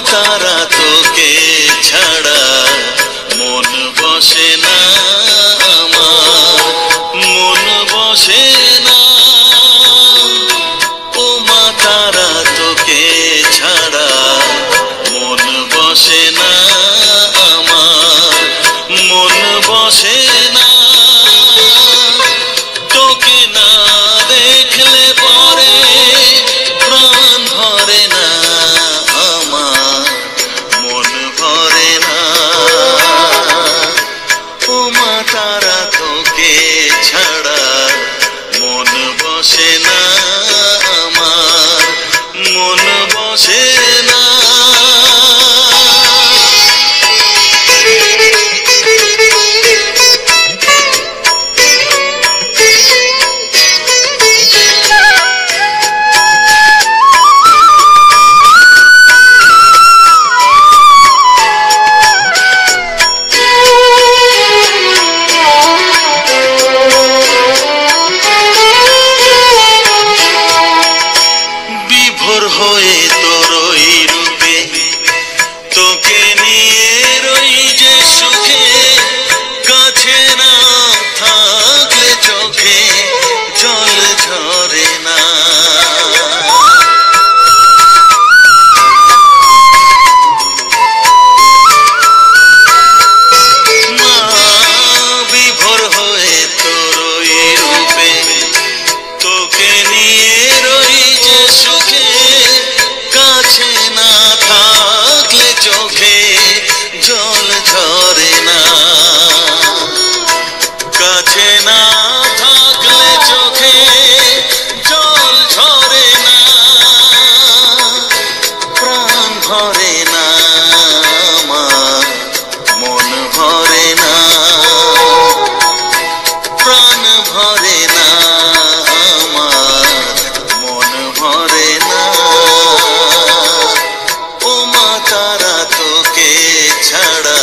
তারা তোকে ছাড়া মন বসে না আমার, মন বসে না। ও মা তারা তোকে ছাড়া মন বসে না আমার, মন বসে না। তোকে না দেখলে পরে প্রাণ ভরে না আমার, মন ভরে না। ও মা তারা তোকে ছাড়া মন বসে না আমার, মন বসে না। বিভোর হয়ে তোর ওই রূপে তোকে নিয়ে রই যে সুখে, কাছে না থাকলে চোখে জল ঝরে না। মা বিভোর হয়ে তোর ওই রূপে তোকে নিয়ে রই যে সুখে, কাছে না থাকলে চোখে জল ঝরে না। কাছে না থাকলে চোখে জল ঝরে না, প্রাণ ভরে না আমার, মন ভরে না, প্রাণ ভরে না আমার, মন ভরে না। ও মা তারা তোকে ছাড়া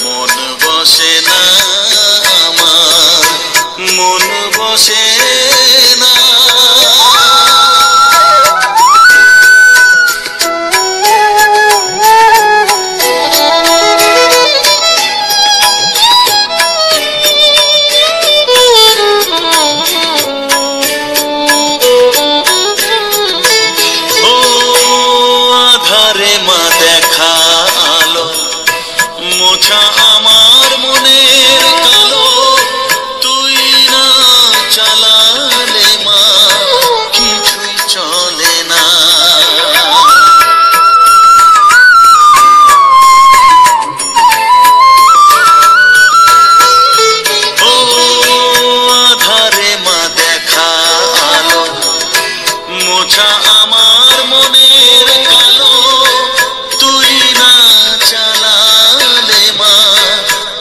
মন বসে না আমার, মন বসে না। ও আধারে মা দেখা আলো, মোছা আমার মনের কালো, তুই না চালালে মা কিছুই চলে না। ও আধারে মা দেখা আলো, মোছা আমার মনের কালো, তুই না চালালে মা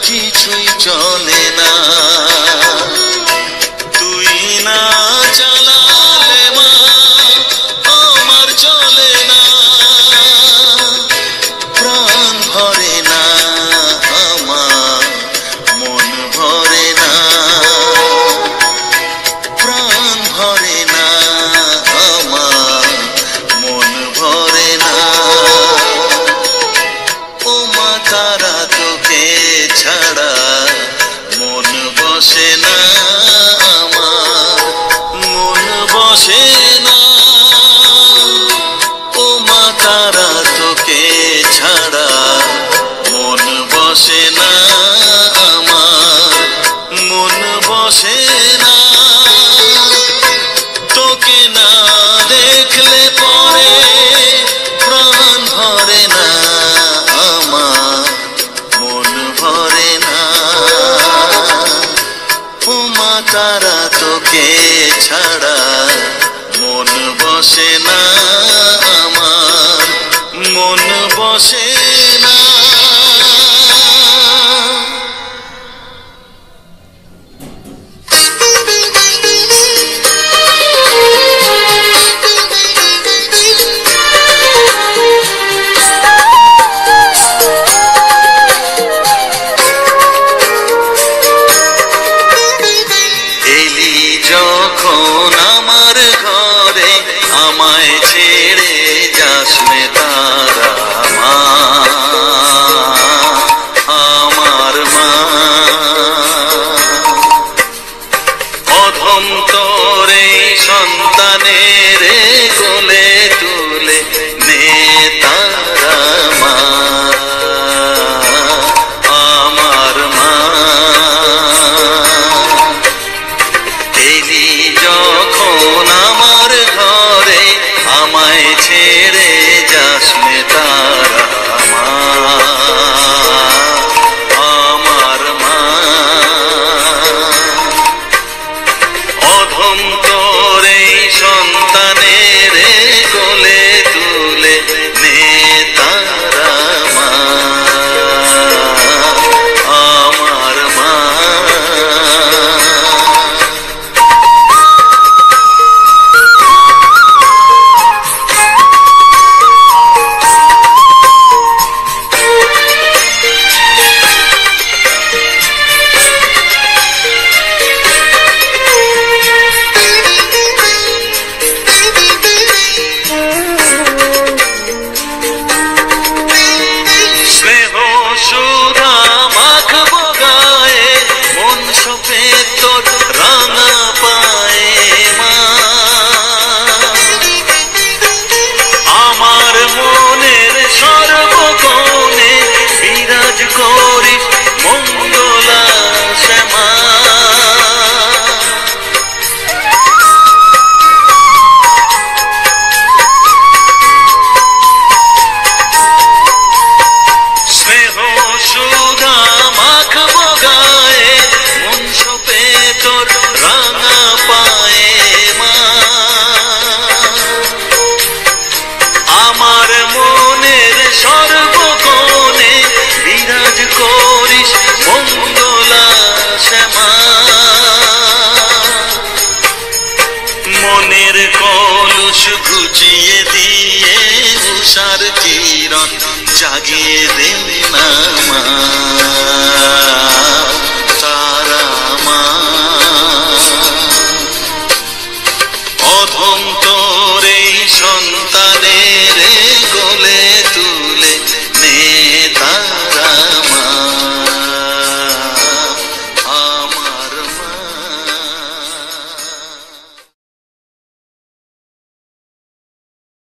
কিছুই চলে না। তুই না চালালে মা আমার চলে না, প্রাণ ভরে না আমার, মন ভরে না, প্রাণ ভরে না আমার, মন ভরে না। ও মা তারা তোকে ছাড়া মন বসে না আমার, মন বসে না। ও মা তারা তোকে ছাড়া মন বসে না আমার, মন বসে না। তোকে না দেখলে পরে প্রাণ ভরে না আমার, মন ভরে না। ও মা তারা তোকে ছাড়া মন বসে না আমার, মন বসে না। এলি যখন আমার ঘরে, আমায় ছেড়ে যাস নে তারা। আশার কিরণ জাগিয়ে দে না মা, তারা মা। অধম